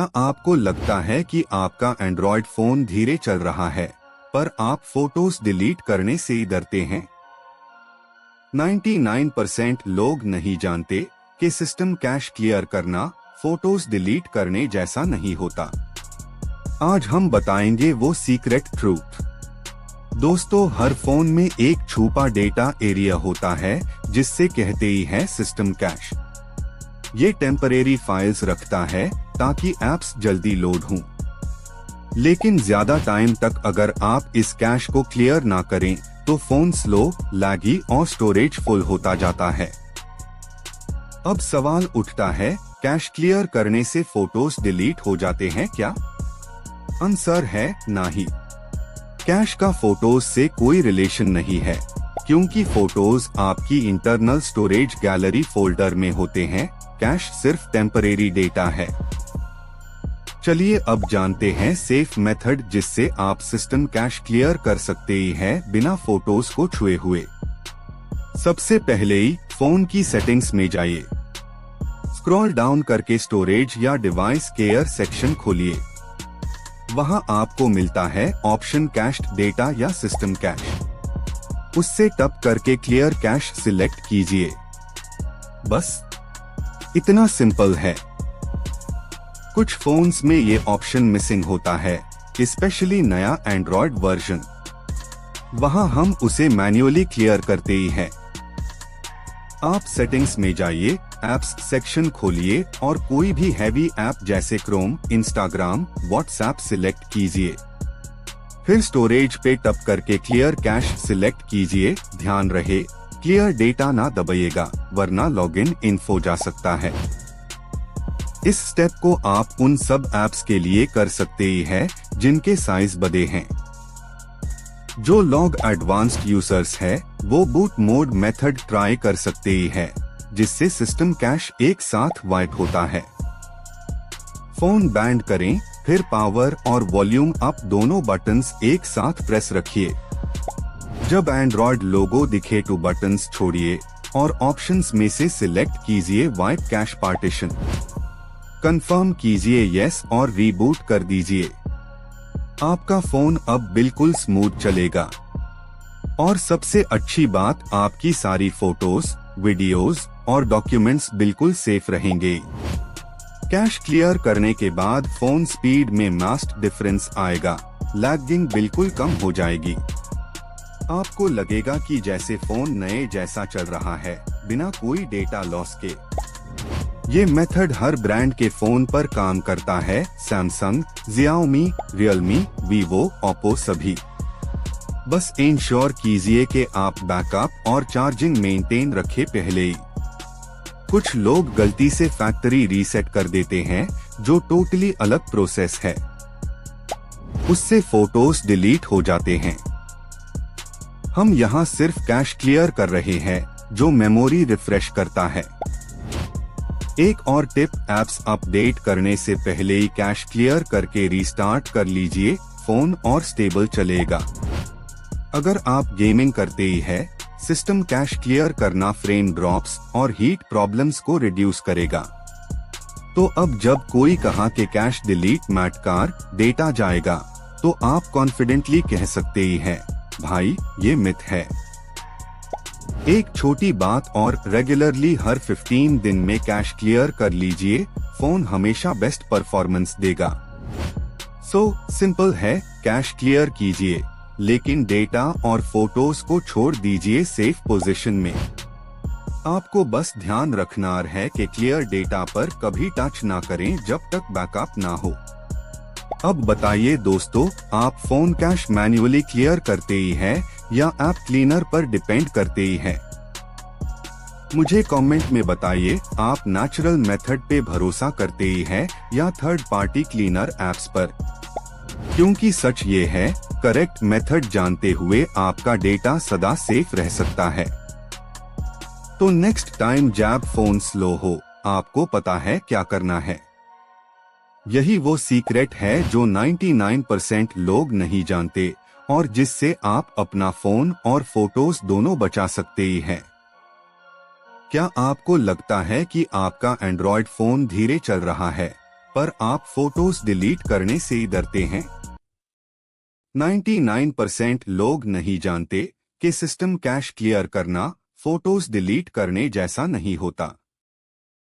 क्या आपको लगता है कि आपका एंड्रॉयड फोन धीरे चल रहा है, पर आप फोटोज डिलीट करने से डरते हैं? 99% लोग नहीं जानते कि सिस्टम कैश क्लियर करना फोटोज डिलीट करने जैसा नहीं होता। आज हम बताएंगे वो सीक्रेट ट्रूथ। दोस्तों, हर फोन में एक छुपा डेटा एरिया होता है जिससे कहते ही है सिस्टम कैश। ये टेम्परेरी फाइल्स रखता है ताकि एप्स जल्दी लोड हों। लेकिन ज्यादा टाइम तक अगर आप इस कैश को क्लियर ना करें तो फोन स्लो, लैगी और स्टोरेज फुल होता जाता है। अब सवाल उठता है, कैश क्लियर करने से फोटोज डिलीट हो जाते हैं क्या? आंसर है नहीं। कैश का फोटोज से कोई रिलेशन नहीं है, क्योंकि फोटोज आपकी इंटरनल स्टोरेज गैलरी फोल्डर में होते हैं। कैश सिर्फ टेम्परेरी डेटा है। चलिए अब जानते हैं सेफ मेथड जिससे आप सिस्टम कैश क्लियर कर सकते ही हैं बिना फोटोज को छुए हुए। सबसे पहले ही फोन की सेटिंग्स में जाइए। स्क्रॉल डाउन करके स्टोरेज या डिवाइस केयर सेक्शन खोलिए। वहां आपको मिलता है ऑप्शन कैश्ड डेटा या सिस्टम कैश। उससे टैप करके क्लियर कैश सिलेक्ट कीजिए। बस इतना सिंपल है। कुछ फोन्स में ये ऑप्शन मिसिंग होता है, स्पेशली नया एंड्रॉयड वर्जन। वहां हम उसे मैन्युअली क्लियर करते ही हैं। आप सेटिंग्स में जाइए, एप्स सेक्शन खोलिए और कोई भी हैवी ऐप जैसे क्रोम, इंस्टाग्राम, व्हाट्सएप सिलेक्ट कीजिए। फिर स्टोरेज पे टैप करके क्लियर कैश सिलेक्ट कीजिए। ध्यान रहे, क्लियर डेटा ना दबाइएगा, वरना लॉगिन इन्फो जा सकता है। इस स्टेप को आप उन सब ऐप्स के लिए कर सकते ही हैं जिनके साइज बड़े हैं। जो लोग एडवांस्ड यूजर्स है वो बूट मोड मेथड ट्राई कर सकते ही है, जिससे सिस्टम कैश एक साथ वाइप होता है। फोन बैंड करें, फिर पावर और वॉल्यूम अप दोनों बटन्स एक साथ प्रेस रखिए। जब एंड्रॉयड लोगो दिखे तो बटन्स छोड़िए और ऑप्शंस में से सिलेक्ट कीजिए वाइप कैश पार्टीशन। कंफर्म कीजिए यस और रीबूट कर दीजिए। आपका फोन अब बिल्कुल स्मूथ चलेगा। और सबसे अच्छी बात, आपकी सारी फोटोज, वीडियोस और डॉक्यूमेंट्स बिल्कुल सेफ रहेंगे। कैश क्लियर करने के बाद फोन स्पीड में मास्ट डिफरेंस आएगा, लैगिंग बिल्कुल कम हो जाएगी। आपको लगेगा कि जैसे फोन नए जैसा चल रहा है, बिना कोई डेटा लॉस के। ये मेथड हर ब्रांड के फोन पर काम करता है, Samsung, Xiaomi, Realme, Vivo, Oppo सभी। बस इंश्योर कीजिए कि आप बैकअप और चार्जिंग मेंटेन रखे पहले ही। कुछ लोग गलती से फैक्ट्री रीसेट कर देते हैं, जो टोटली अलग प्रोसेस है। उससे फोटोज डिलीट हो जाते हैं। हम यहाँ सिर्फ कैश क्लियर कर रहे हैं, जो मेमोरी रिफ्रेश करता है। एक और टिप, एप्स अपडेट करने से पहले ही कैश क्लियर करके रीस्टार्ट कर लीजिए, फोन और स्टेबल चलेगा। अगर आप गेमिंग करते ही है, सिस्टम कैश क्लियर करना फ्रेम ड्रॉप्स और हीट प्रॉब्लम्स को रिड्यूस करेगा। तो अब जब कोई कहा कि कैश डिलीट मैट कार डेटा जाएगा, तो आप कॉन्फिडेंटली कह सकते ही हैं, भाई ये मिथ है। एक छोटी बात और, रेगुलरली हर 15 दिन में कैश क्लियर कर लीजिए, फोन हमेशा बेस्ट परफॉर्मेंस देगा। सो सिंपल है, कैश क्लियर कीजिए, लेकिन डेटा और फोटोज को छोड़ दीजिए सेफ पोजीशन में। आपको बस ध्यान रखना है कि क्लियर डेटा पर कभी टच ना करें जब तक बैकअप ना हो। अब बताइए दोस्तों, आप फोन कैश मैन्युअली क्लियर करते ही हैं या ऐप क्लीनर पर डिपेंड करते ही हैं? मुझे कमेंट में बताइए, आप नेचुरल मेथड पे भरोसा करते ही हैं या थर्ड पार्टी क्लीनर ऐप्स पर? क्योंकि सच ये है, करेक्ट मेथड जानते हुए आपका डेटा सदा सेफ रह सकता है। तो नेक्स्ट टाइम जब फोन स्लो हो, आपको पता है क्या करना है। यही वो सीक्रेट है जो 99% लोग नहीं जानते और जिससे आप अपना फोन और फोटोज दोनों बचा सकते ही हैं। क्या आपको लगता है कि आपका एंड्रॉयड फोन धीरे चल रहा है, पर आप फोटोज डिलीट करने से डरते हैं। 99% लोग नहीं जानते कि सिस्टम कैश क्लियर करना फोटोज डिलीट करने जैसा नहीं होता।